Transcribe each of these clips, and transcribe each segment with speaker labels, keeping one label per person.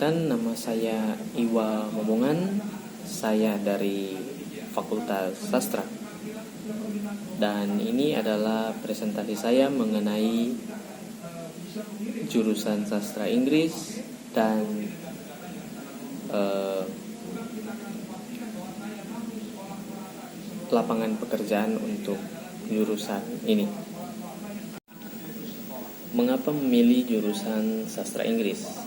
Speaker 1: Perkenalkan, nama saya Iwa Momongan. Saya dari Fakultas Sastra. Dan ini adalah presentasi saya mengenai jurusan Sastra Inggris dan lapangan pekerjaan untuk jurusan ini. Mengapa memilih jurusan Sastra Inggris?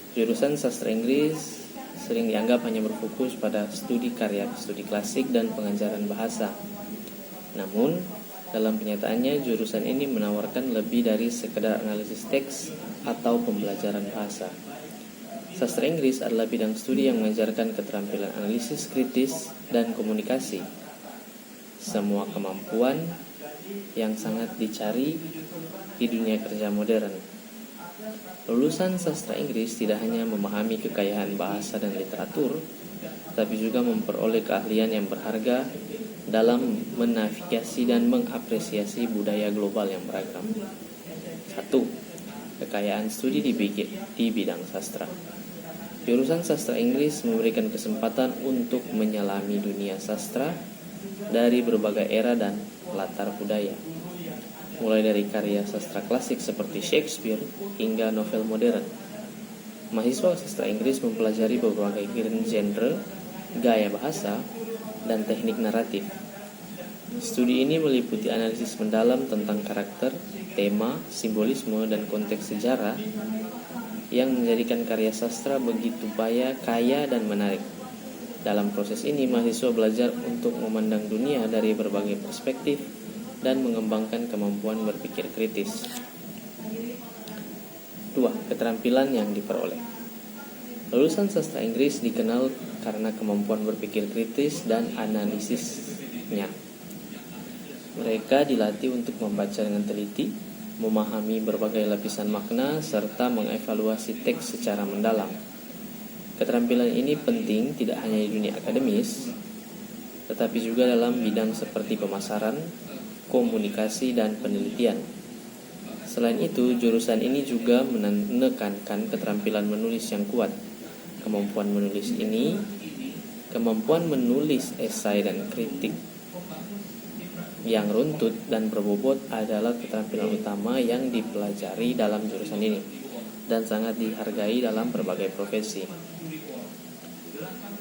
Speaker 1: Jurusan Sastra Inggris sering dianggap hanya berfokus pada studi karya, studi klasik, dan pengajaran bahasa. Namun, dalam kenyataannya jurusan ini menawarkan lebih dari sekedar analisis teks atau pembelajaran bahasa. Sastra Inggris adalah bidang studi yang mengajarkan keterampilan analisis kritis dan komunikasi. Semua kemampuan yang sangat dicari di dunia kerja modern. Lulusan sastra Inggris tidak hanya memahami kekayaan bahasa dan literatur, tapi juga memperoleh keahlian yang berharga dalam menavigasi dan mengapresiasi budaya global yang beragam. 1. Kekayaan studi di bidang sastra. Jurusan sastra Inggris memberikan kesempatan untuk menyelami dunia sastra dari berbagai era dan latar budaya, mulai dari karya sastra klasik seperti Shakespeare hingga novel modern. Mahasiswa sastra Inggris mempelajari berbagai genre, gaya bahasa, dan teknik naratif. Studi ini meliputi analisis mendalam tentang karakter, tema, simbolisme, dan konteks sejarah yang menjadikan karya sastra begitu kaya dan menarik. Dalam proses ini, mahasiswa belajar untuk memandang dunia dari berbagai perspektif dan mengembangkan kemampuan berpikir kritis. 2. Keterampilan yang diperoleh. Lulusan sastra Inggris dikenal karena kemampuan berpikir kritis dan analisisnya. Mereka dilatih untuk membaca dengan teliti, memahami berbagai lapisan makna, serta mengevaluasi teks secara mendalam. Keterampilan ini penting tidak hanya di dunia akademis, tetapi juga dalam bidang seperti pemasaran, komunikasi, dan penelitian. Selain itu, jurusan ini juga menekankan keterampilan menulis yang kuat. Kemampuan menulis esai dan kritik yang runtut dan berbobot adalah keterampilan utama yang dipelajari dalam jurusan ini dan sangat dihargai dalam berbagai profesi.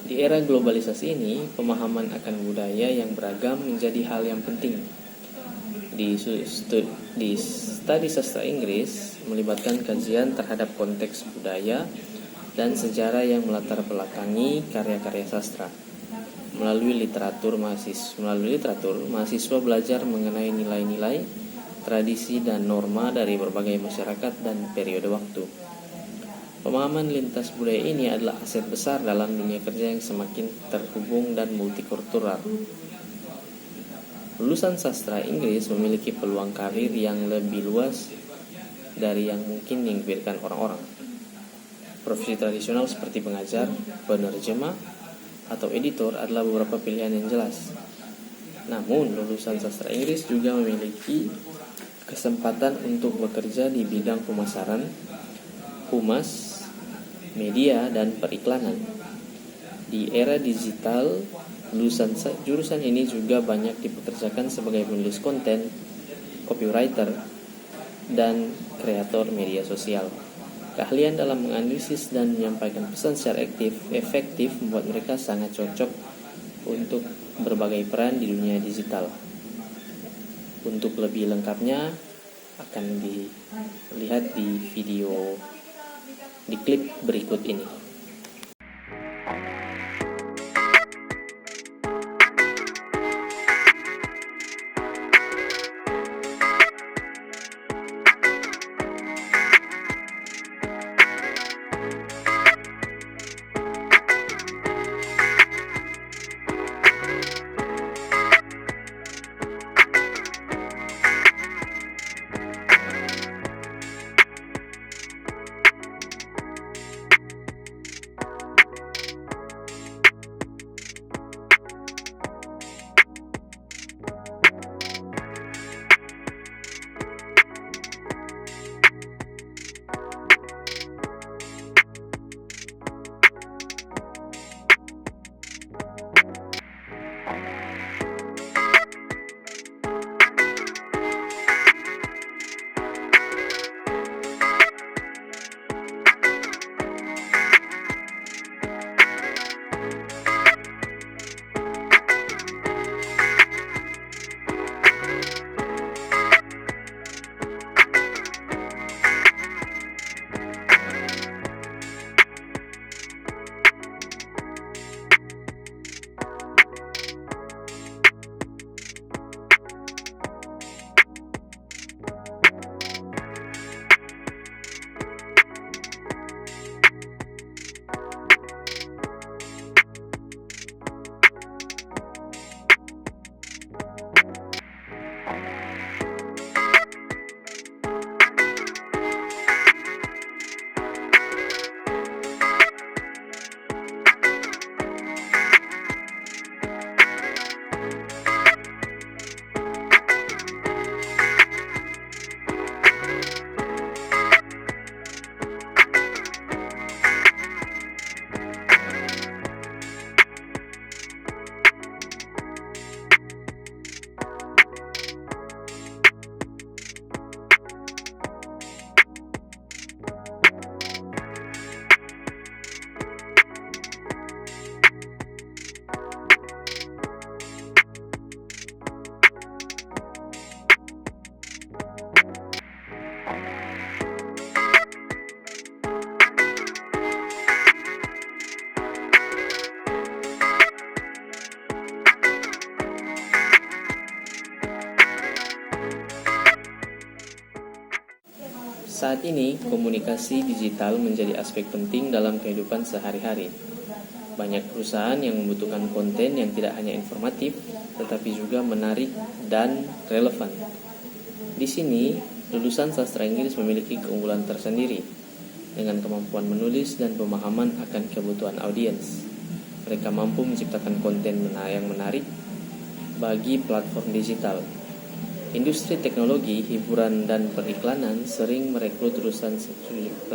Speaker 1: Di era globalisasi ini, pemahaman akan budaya yang beragam menjadi hal yang penting. Di studi sastra Inggris melibatkan kajian terhadap konteks budaya dan sejarah yang melatar belakangi karya-karya sastra. Melalui literatur, mahasiswa belajar mengenai nilai-nilai, tradisi, dan norma dari berbagai masyarakat dan periode waktu. Pemahaman lintas budaya ini adalah aset besar dalam dunia kerja yang semakin terhubung dan multikultural. Lulusan sastra Inggris memiliki peluang karir yang lebih luas dari yang mungkin dipikirkan orang-orang. Profesi tradisional seperti pengajar, penerjemah, atau editor adalah beberapa pilihan yang jelas. Namun, lulusan sastra Inggris juga memiliki kesempatan untuk bekerja di bidang pemasaran, humas, media, dan periklanan. Di era digital, lulusan jurusan ini juga banyak dipekerjakan sebagai penulis konten, copywriter, dan kreator media sosial. Keahlian dalam menganalisis dan menyampaikan pesan secara efektif membuat mereka sangat cocok untuk berbagai peran di dunia digital. Untuk lebih lengkapnya akan dilihat di klip berikut ini. Saat ini, komunikasi digital menjadi aspek penting dalam kehidupan sehari-hari. Banyak perusahaan yang membutuhkan konten yang tidak hanya informatif, tetapi juga menarik dan relevan. Di sini, lulusan sastra Inggris memiliki keunggulan tersendiri dengan kemampuan menulis dan pemahaman akan kebutuhan audiens. Mereka mampu menciptakan konten yang menarik bagi platform digital. Industri teknologi, hiburan, dan periklanan sering merekrut lulusan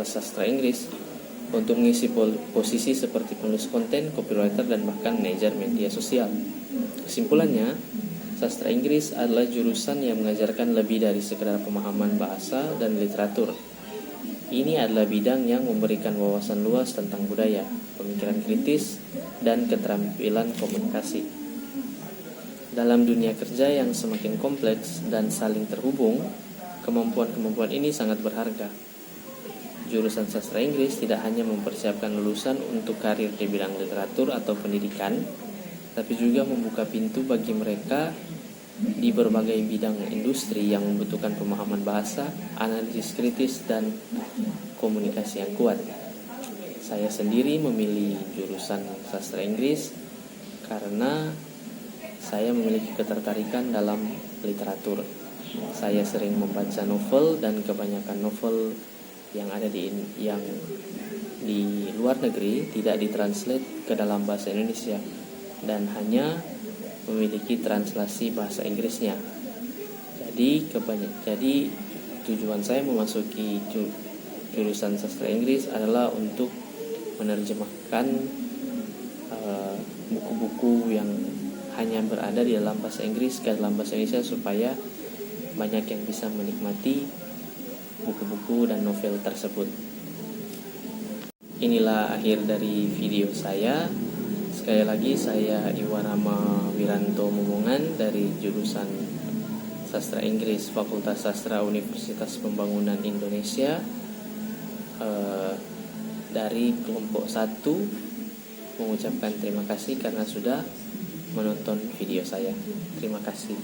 Speaker 1: sastra Inggris untuk mengisi posisi seperti penulis konten, copywriter, dan bahkan manajer media sosial. Kesimpulannya, sastra Inggris adalah jurusan yang mengajarkan lebih dari sekedar pemahaman bahasa dan literatur. Ini adalah bidang yang memberikan wawasan luas tentang budaya, pemikiran kritis, dan keterampilan komunikasi. Dalam dunia kerja yang semakin kompleks dan saling terhubung, kemampuan-kemampuan ini sangat berharga. Jurusan sastra Inggris tidak hanya mempersiapkan lulusan untuk karir di bidang literatur atau pendidikan, tapi juga membuka pintu bagi mereka di berbagai bidang industri yang membutuhkan pemahaman bahasa, analisis kritis, dan komunikasi yang kuat. Saya sendiri memilih jurusan sastra Inggris karena saya memiliki ketertarikan dalam literatur. Saya sering membaca novel, dan kebanyakan novel yang ada di luar negeri tidak ditranslate ke dalam bahasa Indonesia dan hanya memiliki translasi bahasa Inggrisnya. Jadi tujuan saya memasuki jurusan sastra Inggris adalah untuk menerjemahkan buku-buku yang hanya berada di dalam bahasa Inggris ke dalam bahasa Indonesia supaya banyak yang bisa menikmati buku-buku dan novel tersebut. Inilah akhir dari video saya. Sekali lagi, saya Iwarama Wiranto Momongan dari jurusan Sastra Inggris Fakultas Sastra Universitas Pembangunan Indonesia, dari kelompok 1, mengucapkan terima kasih karena sudah menonton video saya. Terima kasih.